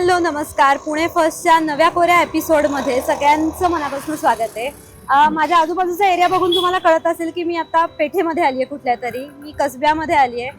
Hello नमस्कार. पुणे फर्स्टच्या नव्या कोऱ्या एपिसोडमध्ये सगळ्यांचं मनापासून स्वागत आहे. माझ्या आजूबाजूचा एरिया बघून तुम्हाला कळत असेल की मी आता पेठेमध्ये आली आहे. कुठल्या तरी मी कसब्यामध्ये आली आहे.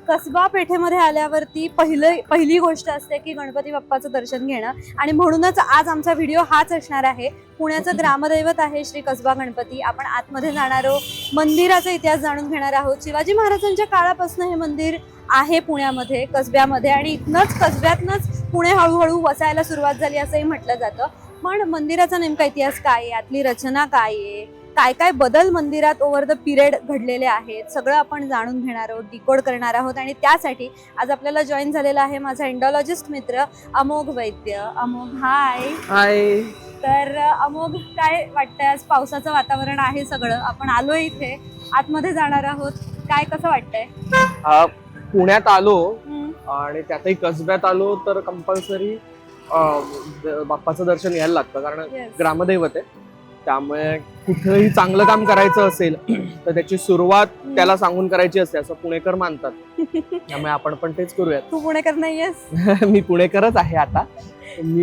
कसबा पेठेमध्ये आल्यावरती पहिली गोष्ट असते की गणपती बाप्पाचं दर्शन घेणं, आणि म्हणूनच आज आमचा व्हिडिओ हाच असणार आहे. पुण्याचं ग्रामदैवत आहे श्री कसबा गणपती. आपण आतमध्ये जाणार आहोत, मंदिराचा इतिहास जाणून घेणार आहोत. शिवाजी महाराजांच्या काळापासून हे मंदिर आहे पुण्यामध्ये, कसब्यामध्ये, आणि इथनच कसब्यातनच पुणे हळूहळू वसायला सुरुवात झाली असंही म्हटलं जातं. पण मंदिराचा नेमका इतिहास काय आहे, आतली रचना काय आहे, काय काय बदल मंदिरात ओव्हर द पिरियड घडलेले आहेत, सगळं आपण जाणून घेणार आहोत, डिकोड करणार आहोत. आणि त्यासाठी आज आपल्याला जॉईन झालेला आहे माझा इंडॉलॉजिस्ट मित्र अमोघ वैद्य. अमोघ, हाय. हाय. तर अमोघ, काय वाटतंय? आज पावसाचं वातावरण आहे, सगळं आपण आलोय इथे, आतमध्ये जाणार आहोत, काय कसं वाटतंय? पुण्यात आलो आणि त्यातही कसब्यात आलो तर कंपल्सरी बाप्पाचं दर्शन घ्यायला लागतं, कारण ग्रामदैवत आहे. त्यामुळे कुठेही चांगलं काम करायचं असेल तर त्याची सुरुवात त्याला सांगून करायची असते असं पुणेकर मानतात. त्यामुळे आपण पण तेच करूयात. तू पुणेकर नाहीयेस? मी पुणेकरच आहे. आता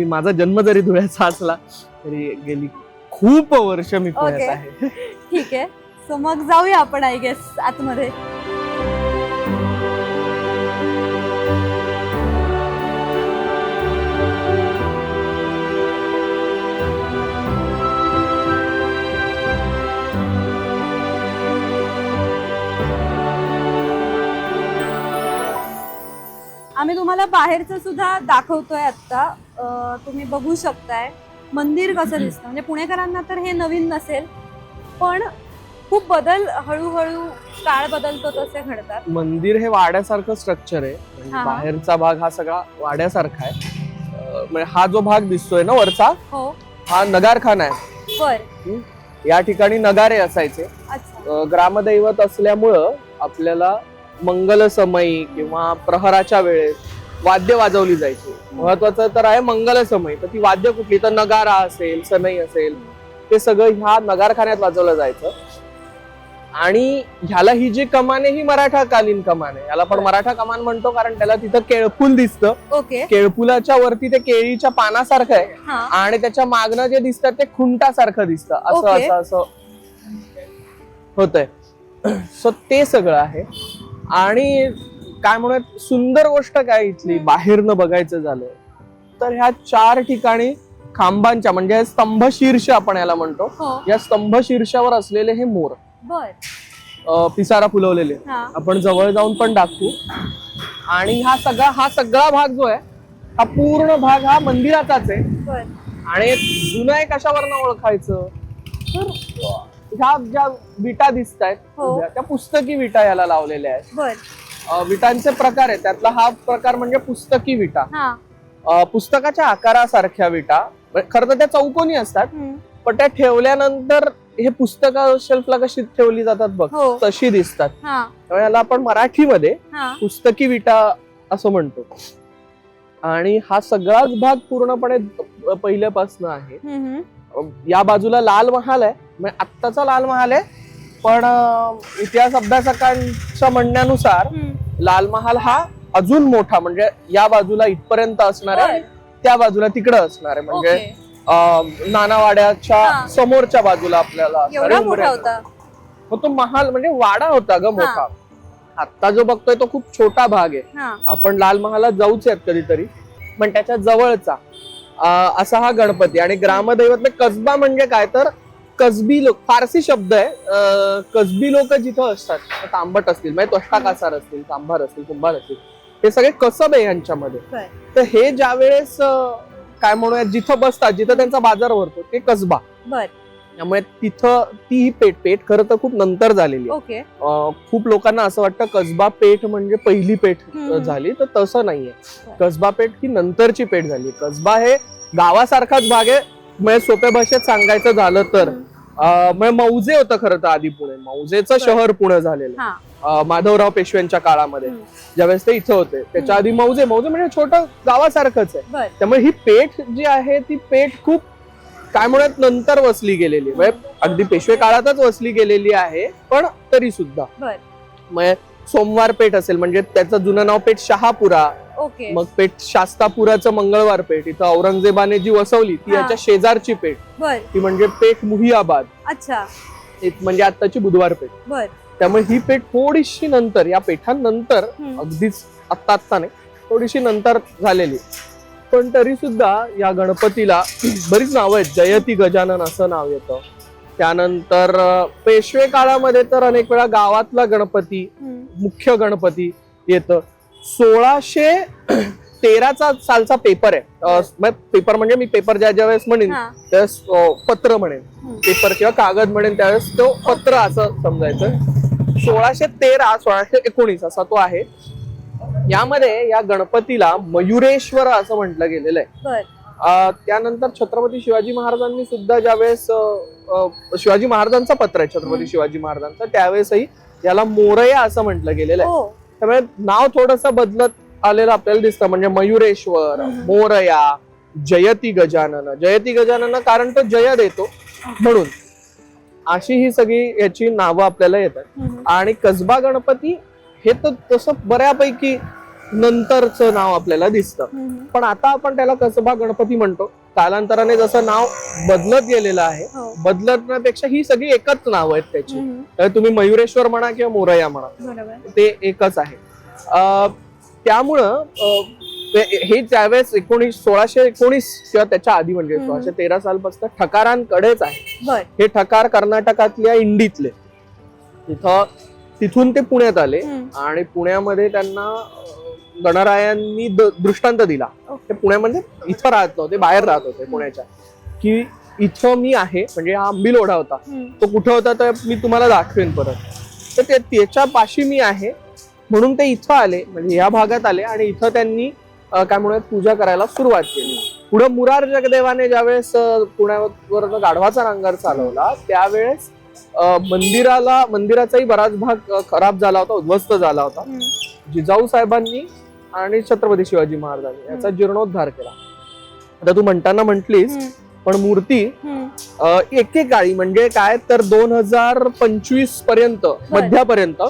माझा जन्म जरी धुळ्याचा असला तरी गेली खूप वर्ष मी पुण्यात आहे. ठीक आहे, सो मग जाऊया आपण आय गेस आतमध्ये. आम्ही तुम्हाला बाहेरचं सुद्धा दाखवतोय आता. तुम्ही बघू शकताय मंदिर कसं दिसतं. म्हणजे पुणेकरांना तर हे नवीन नसेल, पण खूप बदल हळूहळू काळ बदलतो तसे घडतात. मंदिर हे वाड्यासारखं स्ट्रक्चर आहे. म्हणजे बाहेरचा भाग हा सगळा वाड्यासारखा आहे. म्हणजे हा जो भाग दिसतोय ना वरचा, हो, हा नगारखाना आहे. बर. या ठिकाणी नगारे असायचे. ग्रामदैवत असल्यामुळं आपल्याला मंगलसमयी किंवा प्रहराच्या वेळेस वाद्य वाजवली जायची. महत्वाचं तर आहे मंगलसमयी. तर ती वाद्य कुठली, तर नगारा असेल, सनई असेल, ते सगळं ह्या नगारखान्यात वाजवलं जायचं. आणि ह्याला ही जी कमान आहे ही मराठाकालीन कमान आहे. याला पण मराठा कमान म्हणतो कारण त्याला तिथं केळफुल दिसतं. केळफुलाच्या वरती ते केळीच्या पानासारखं आहे आणि त्याच्या मागणं जे दिसतं ते खुंटासारखं दिसतं. असं असं असं होतंय. सो ते सगळं आहे. आणि काय म्हणत सुंदर गोष्ट काय इथली बाहेरनं बघायचं झालं तर ह्या 4 ठिकाणी खांबांच्या, म्हणजे स्तंभ शीर्ष आपण याला म्हणतो, या स्तंभ शीर्षावर असलेले हे मोर पिसारा फुलवलेले आपण जवळ जाऊन पण दाखवू. आणि हा सगळा भाग जो आहे हा पूर्ण भाग हा मंदिराचाच आहे. आणि जुनं कशावरनं ओळखायचं तर ह्या ज्या विटा दिसत आहेत त्या पुस्तकी विटा याला लावलेल्या आहेत. विटांचे प्रकार आहेत. त्यातला हा प्रकार म्हणजे पुस्तकी विटा. पुस्तकाच्या आकारासारख्या विटा, खरं तर त्या चौकोनी असतात, पण त्या ठेवल्यानंतर हे पुस्तक शेल्फला कशी ठेवली जातात बघ, तशी दिसतात. त्यामुळे याला आपण मराठीमध्ये पुस्तकी विटा असं म्हणतो. आणि हा सगळाच भाग पूर्णपणे पहिल्यापासून आहे. या बाजूला लाल महाल आहे, म्हणजे आत्ताचा लाल महाल आहे, पण इतिहास अभ्यासकांच्या म्हणण्यानुसार लाल महाल हा अजून मोठा, म्हणजे या बाजूला इथपर्यंत असणार आहे, त्या बाजूला तिकडं असणार आहे. म्हणजे नानावाड्याच्या समोरच्या बाजूला आपल्याला तो महाल म्हणजे वाडा होता ग मोठा. आता जो बघतोय तो खूप छोटा भाग आहे. आपण लाल महालात जाऊच आहेत कधीतरी, पण त्याच्या जवळचा असा हा गणपती. आणि ग्रामदैवत कसबा म्हणजे काय तर कसबी लोक, फारसी शब्द आहे. कसबी लोक जिथं असतात, तांबट असतील, म्हणजे तष्टाकासार असतील, सांभार असतील, कुंभार असतील, हे सगळे कसब आहे यांच्यामध्ये. तर हे ज्या वेळेस काय म्हणूया जिथं बसतात, जिथं त्यांचा बाजार भरतो, ते कसबा. त्यामुळे तिथं ती पेठ खरं तर खूप नंतर झालेली. खूप लोकांना असं वाटतं कसबा पेठ म्हणजे पहिली पेठ झाली, तर तसं नाहीये. कसबा पेठ ही नंतरची पेठ झाली. कसबा हे गावासारखाच भाग आहे. म्हणजे सोप्या भाषेत सांगायचं झालं तर मौजे होतं खरं तर आधी पुणे. मौजेचं शहर पुणे झालेलं माधवराव पेशव्यांच्या काळामध्ये, ज्यावेळेस ते इथं होते. त्याच्या आधी मौजे म्हणजे छोटं गावासारखंच आहे. त्यामुळे ही पेठ जी आहे ती पेठ खूप काय म्हणत नंतर वसली गेलेली, म्हणजे अगदी पेशवे काळातच वसली गेलेली आहे, पण तरी सुद्धा. सोमवार पेठ असेल, म्हणजे त्याचं जुनं नाव पेठ शहापुरा, ओके. मग पेठ शास्तापुराचं मंगळवार पेठ, इथं औरंगजेबाने जी वसवली ती हा. याच्या शेजारची पेठ, बर. ती म्हणजे पेठ मुहियाबाद, अच्छा. म्हणजे आत्ताची बुधवार पेठ. बर. त्यामुळे ही पेठ थोडीशी नंतर, या पेठांनंतर, हम्म. अगदीच आत्ता नाही, थोडीशी नंतर झालेली. पण तरी सुद्धा या गणपतीला बरीच नावं आहेत. जयती गजानन असं नाव येतं. त्यानंतर पेशवे काळामध्ये तर अनेक वेळा गावातला गणपती, मुख्य गणपती येतं. 1613 सालचा पेपर आहे. पेपर म्हणजे मी पेपर ज्या वेळेस म्हणेन त्यावेळेस पत्र म्हणेन, पेपर किंवा कागद म्हणेन त्यावेळेस तो पत्र असं समजायचं. 1613 1619 असा तो आहे. यामध्ये या गणपतीला मयुरेश्वर असं म्हटलं गेलेलं आहे. त्यानंतर छत्रपती शिवाजी महाराजांनी सुद्धा ज्यावेळेस शिवाजी महाराजांचा पत्र आहे छत्रपती शिवाजी महाराजांचा, त्यावेळेसही याला मोरया असं म्हटलं गेलेलं आहे. त्यामुळे नाव थोडंसं बदलत आलेलं आपल्याला दिसतं. म्हणजे मयुरेश्वर, मोरया, जयती गजानन. जयती गजानन कारण तो जय देतो म्हणून, अशी ही सगळी याची नावं आपल्याला येतात. आणि कसबा गणपती हे तर तसं बऱ्यापैकी नंतरचं नाव आपल्याला दिसतं. पण आता आपण त्याला कसबा गणपती म्हणतो. कालांतराने जसं नाव बदलत गेलेलं आहे, बदलण्यापेक्षा ही सगळी एकच नाव आहेत त्याची. तर तुम्ही मयुरेश्वर म्हणा किंवा मोरया म्हणा, ते एकच आहे. त्यामुळं हे त्यावेळेस 1619 किंवा त्याच्या आधी म्हणजे 1613 सालपासून ठकारांकडेच आहे. हे ठकार कर्नाटकातल्या इंडीतले. तिथून ते पुण्यात आले आणि पुण्यामध्ये त्यांना गणरायांनी दृष्टांत दिला. ते पुण्यामध्ये इथं राहत नव्हते, बाहेर राहत होते पुण्याच्या, की इथं मी आहे. म्हणजे हा आंबील ओढा होता, तो कुठं होता तर मी तुम्हाला दाखवेन परत. तर त्याच्या पाशी मी आहे म्हणून ते इथं आले, म्हणजे या भागात आले आणि इथं त्यांनी काय म्हणूयात पूजा करायला सुरुवात केली. पुढे मुरार जगदेवाने ज्यावेळेस पुण्यावर गाढवाचा नांगर चालवला त्यावेळेस मंदिराचाही बराच भाग खराब झाला होता, उद्ध्वस्त झाला होता. जिजाऊ साहेबांनी आणि छत्रपती शिवाजी महाराजांनी याचा जीर्णोद्धार केला. आता तू म्हणताना म्हटलीस, पण मूर्ती एकेकाळी म्हणजे काय तर 2025 पर्यंत, मध्यापर्यंत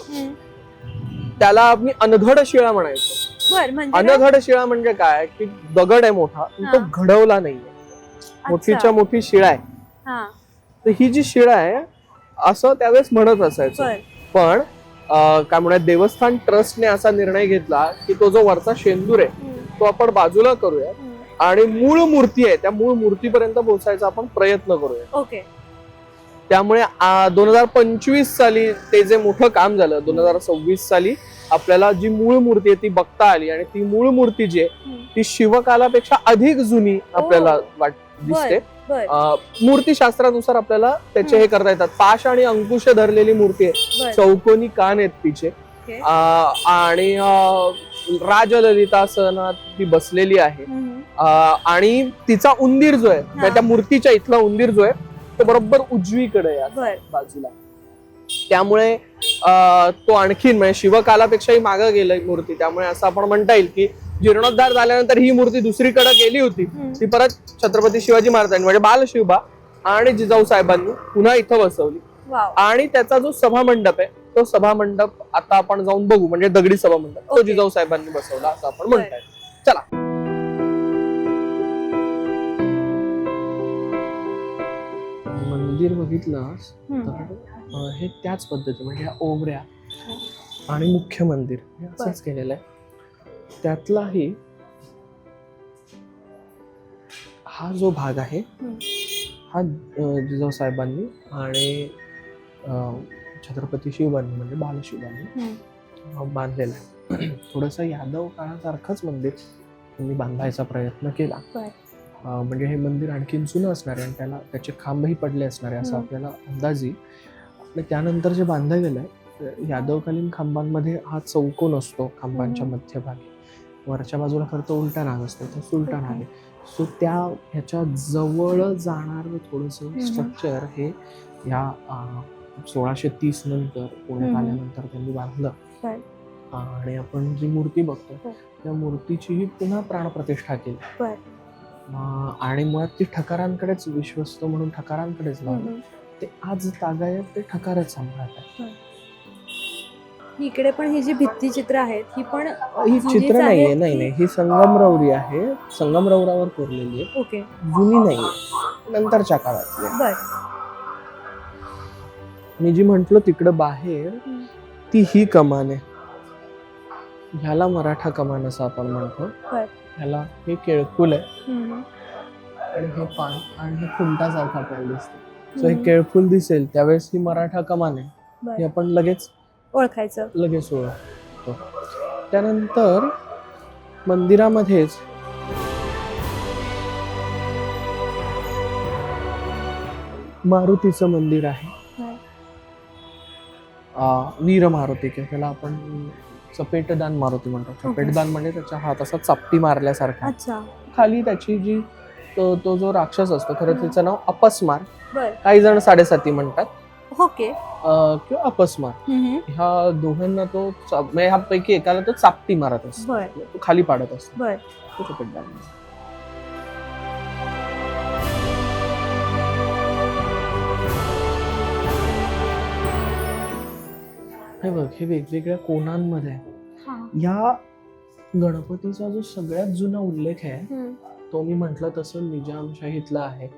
त्याला आम्ही अनघड शिळा म्हणायचो. अनघड शिळा म्हणजे काय की दगड आहे मोठा, तो घडवला नाहीये, मोठीच्या मोठी शिळा आहे. तर ही जी शिळा आहे असं त्यावेळेस म्हणत असायचं. पण काय म्हणूयात देवस्थान ट्रस्टने असा निर्णय घेतला की तो जो वरचा शेंदूर आहे तो आपण बाजूला करूया आणि मूळ मूर्ती आहे त्या मूळ मूर्तीपर्यंत पोहोचायचा आपण प्रयत्न करूया. त्यामुळे 2025 साली ते जे मोठं काम झालं, 2026 साली आपल्याला जी मूळ मूर्ती आहे ती बघता आली आणि ती मूळ मूर्ती जी आहे ती शिवकालापेक्षा अधिक जुनी आपल्याला दिसते. मूर्तीशास्त्रानुसार आपल्याला त्याचे हे करता येतात. पाश आणि अंकुश धरलेली मूर्ती आहे, चौकोनी कान आहेत तिचे आणि राजललितासनात ती बसलेली आहे. आणि तिचा उंदीर जो आहे, त्या मूर्तीच्या इथला उंदीर जो आहे तो बरोबर उजवीकडे आहे बाजूला. त्यामुळे तो आणखीन म्हणजे शिवकालापेक्षाही मागे गेलाय मूर्ती. त्यामुळे असं आपण म्हणता येईल की जीर्णोद्धार झाल्यानंतर ही मूर्ती दुसरीकडे गेली होती, ती परत छत्रपती शिवाजी महाराजांनी म्हणजे बालशिवबा आणि जिजाऊ साहेबांनी पुन्हा इथं बसवली. आणि त्याचा जो सभामंडप आहे तो सभामंडप आता आपण जाऊन बघू, म्हणजे दगडी सभामंडप तो जिजाऊ साहेबांनी बसवला असं आपण म्हणताय. चला मंदिर बघितलं तर हे त्याच पद्धती म्हणजे ह्या ओवऱ्या आणि मुख्य मंदिर हे असंच केलेलं आहे. त्यातलाही हा जो भाग आहे हा जिजाऊ साहेबांनी आणि छत्रपती शिवबांनी म्हणजे बालशिवबांनी बांधलेला आहे. थोडस यादव काळासारखंच मंदिर त्यांनी बांधायचा प्रयत्न केला. म्हणजे हे मंदिर आणखीन जुनं असणार आहे आणि त्याला त्याचे खांबही पडले असणार आहे असं आपल्याला अंदाज येईल. आणि त्यानंतर जे बांधलं गेलंय यादवकालीन खांबांमध्ये हा चौकोन असतो खांबांच्या मध्यभागी, वरच्या बाजूला खरं तर उलटा नाग असतो, तर सुलटा नाग आहे. सो त्या ह्याच्या जवळ जाणार थोडस स्ट्रक्चर हे या 1630 नंतर पुण्यात आल्यानंतर त्यांनी बांधलं. आणि आपण जी मूर्ती बघतो त्या मूर्तीचीही पुन्हा प्राणप्रतिष्ठा केली आणि मुळात ती ठकारांकडेच विश्वस्त म्हणून ठकारांकडेच लावली. ते आज तागायत ते ठकारच सांभाळत आहे. इकडे पण ही जी भित्तीचित्र आहेत ही पण ही जुनीच चित्र आहेत नाहीये, की- नाही, ही संगमरवरी आहे, संगमरवरावर कोरलेली आहे, ओके. जुनी नाहीये, नंतरच्या काळातली आहे. बर. मी जी म्हंटल तिकडं बाहेर ती ही कमान आहे, ह्याला मराठा कमान असं आपण म्हणतो. बर. ह्याला हे केळफुल आहे हम्म. आणि हे पान आणि हे खुंटासारखा आपल्याला दिसतो. सो हे केळफुल दिसेल त्यावेळेस ही मराठा कमान आहे, बर. हे आपण लगेच ओळखायचं. त्यानंतर मंदिरामध्येच मारुतीचं मंदिर आहे, वीर मारुती, त्याला आपण चपेटदान मारुती म्हणतो. चपेटदान म्हणजे त्याच्या हात असा चापटी मारल्यासारखा. अच्छा. खाली त्याची जी तो जो राक्षस असतो, खरं त्याचं नाव अपस्मार, बर. काही जण 7.5 म्हणतात, ओके. किंवा अपस्मार. ह्या दोघांना तो म्हणजे ह्यापैकी एकाला तो चापटी मारत असतो, बर. तो खाली पाडत असतो. बर. तो चपेटदान. हे बघ, हे वेगवेगळ्या कोणांमध्ये आहे. हा. या गणपतीचा जो सगळ्यात जुना उल्लेख आहे हम्म. तो मी म्हटलं तसं निजामशाहीतला आहे.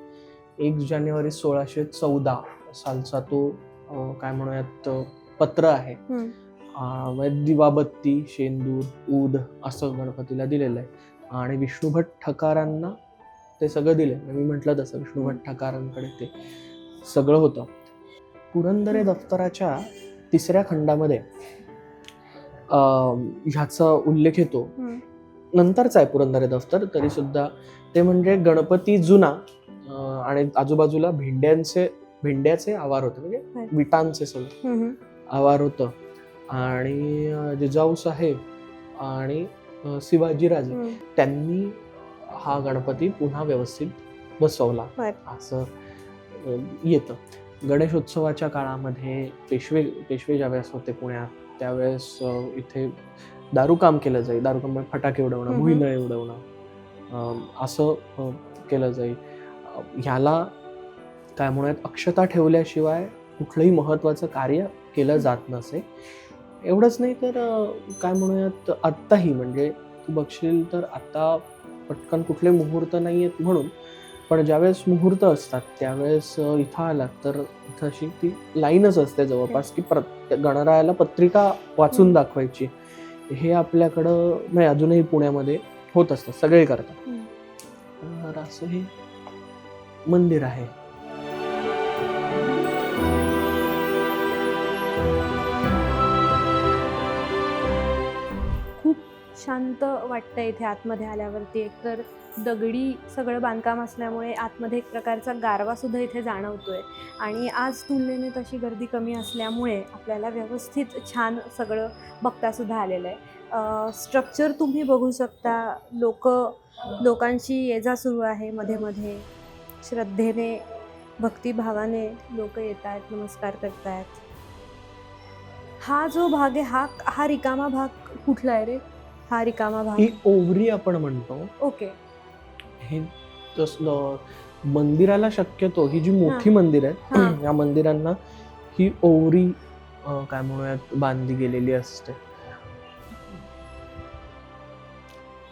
1 जानेवारी 1614 सालचा तो काय म्हणूयात पत्र आहे. म्हणजे दिवाबत्ती, शेंदूर, ऊद असं गणपतीला दिलेलं आहे. आणि विष्णुभट ठकारांना ते सगळं दिले. मी म्हटलं तसं विष्णुभट ठकारांकडे ते सगळं होतं. पुरंदरे दफ्तराच्या 3ऱ्या खंडामध्ये ह्याचा उल्लेख येतो. नंतरचा आहे पुरंदरे दफ्तर, तरी सुद्धा ते म्हणजे गणपती जुना आणि आजूबाजूला भेंड्याचे आवार होते, म्हणजे विटांचे सगळं आवार होतं. आणि जिजाऊ साहेब आणि शिवाजीराजे त्यांनी हा गणपती पुन्हा व्यवस्थित बसवला असं येतं. गणेशोत्सवाच्या काळामध्ये पेशवे ज्यावेळेस होते पुण्यात, त्यावेळेस इथे दारूकाम केलं जाईल. दारूकाम म्हणजे फटाके उडवणं, भुईनळे उडवणं असं केलं जाईल. ह्याला काय म्हणूयात, अक्षता ठेवल्याशिवाय कुठलंही महत्वाचं कार्य केलं जात नसे. एवढंच नाही तर काय म्हणूयात, आत्ताही म्हणजे तू बघशील तर आता पटकन कुठले मुहूर्त नाही आहेत म्हणून, पण ज्यावेळेस मुहूर्त असतात त्यावेळेस इथं आलात तर इथं अशी ती लाईनच असते जवळपास की प्रत्येक गणरायाला पत्रिका वाचून दाखवायची. हे आपल्याकडं म्हणजे अजूनही पुण्यामध्ये होत असतं, सगळे करतात. तर असं हे मंदिर आहे. खूप शांत वाटतं इथे आतमध्ये आल्यावरती. एकतर दगडी सगळं बांधकाम असल्यामुळे आतमध्ये एक प्रकारचा गारवा सुद्धा इथे जाणवतोय. आणि आज तुलनेने तशी गर्दी कमी असल्यामुळे आपल्याला व्यवस्थित छान सगळं बघता सुद्धा आलेलं आहे. स्ट्रक्चर तुम्ही बघू शकता. लोकांची ये जा सुरू आहे मध्ये मध्ये. श्रद्धेने, भक्तिभावाने लोक येत आहेत, नमस्कार करतायत. हा जो भाग आहे हा रिकामा भाग कुठला आहे रे? हा रिकामा भाग ही ओवरी आपण म्हणतो. ओके. हे मंदिराला शक्यतो ही जी मोठी मंदिर आहेत या मंदिरांना ही ओवरी काय म्हणूयात बांधली गेलेली असते.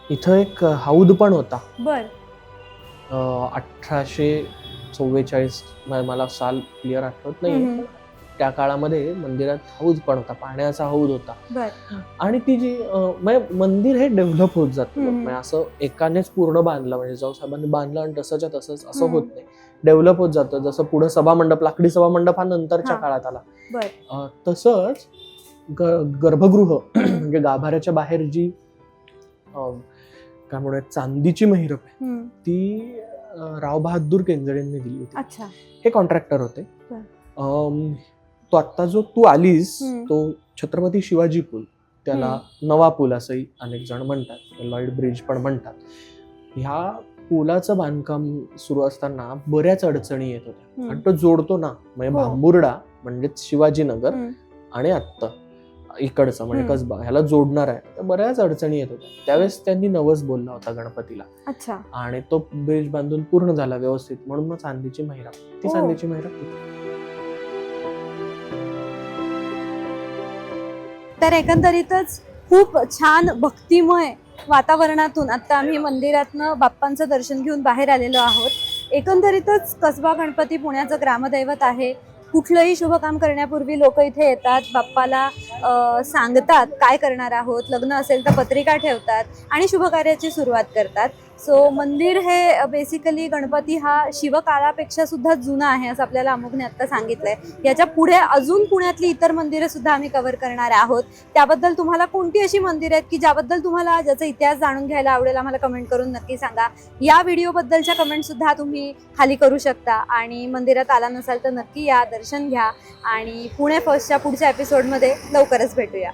इथं एक हौद पण होता. बर. 1844 मला साल क्लिअर आठवत नाही, त्या काळामध्ये मंदिरात हौद पण होता, पाण्याचा हौद होता. आणि ती जी म्हणजे मंदिर हे डेव्हलप होत जातं. म्हणजे असं एकानेच पूर्ण बांधलं म्हणजे जाऊ साहेबांनी बांधलं आणि तसंच्या तसंच असं होत नाही, डेव्हलप होत जातं. जसं पुढे सभामंडप, लाकडी सभामंडप हा नंतरच्या काळात आला. तसंच गर्भगृह म्हणजे गाभाऱ्याच्या बाहेर जी काय म्हणूयात चांदीची महिरप आहे ती राव बहादूर केंजडेंनी दिली होती. हे कॉन्ट्रॅक्टर होते. तो आत्ता जो तू आलीस तो छत्रपती शिवाजी पूल, त्याला नवा पूल असंही अनेक जण म्हणतात, लॉईड ब्रिज पण म्हणतात. ह्या पुलाचं बांधकाम सुरू असताना बऱ्याच अडचणी येत होत्या. आणि तो जोडतो ना, म्हणजे भांबुर्डा म्हणजेच शिवाजीनगर आणि आत्ता इकडचं म्हणजे कसबा ह्याला जोडणार आहे, तर बऱ्याच अडचणी येत होत्या. त्यावेळेस त्यांनी नवस बोलला होता गणपतीला. आणि तो ब्रिज बांधून पूर्ण झाला व्यवस्थित, म्हणून मग चांदीची महिरप, ती चांदीची महिरप. तर एकंदरीतच खूप छान भक्तिमय वातावरणातून आता आम्ही मंदिरातनं बाप्पांचं दर्शन घेऊन बाहेर आलेलो आहोत. एकंदरीतच कसबा गणपती पुण्याचं ग्रामदैवत आहे. कुठलंही शुभ काम करण्यापूर्वी लोक इथे येतात, बाप्पाला सांगतात काय करणार आहोत, लग्न असेल तर पत्रिका ठेवतात आणि शुभ कार्याची सुरुवात करतात. सो मंदिर हे बेसिकली गणपती हा शिवकाळापेक्षा सुद्धा जुना आहे असं आपल्याला अमुकने आत्ता सांगितलंय. याच्या पुढे अजून पुण्यातली इतर मंदिरं सुद्धा आम्ही कव्हर करणार आहोत. त्याबद्दल तुम्हाला कोणती अशी मंदिरं आहेत की ज्याबद्दल तुम्हाला ज्याचा इतिहास जाणून घ्यायला आवडेल, आम्हाला कमेंट करून नक्की सांगा. या व्हिडिओबद्दलच्या कमेंट सुद्धा तुम्ही खाली करू शकता. आणि मंदिरात आला नसाल तर नक्की या, दर्शन घ्या आणि पुणे फर्स्टच्या पुढच्या एपिसोडमध्ये लवकरच भेटूया.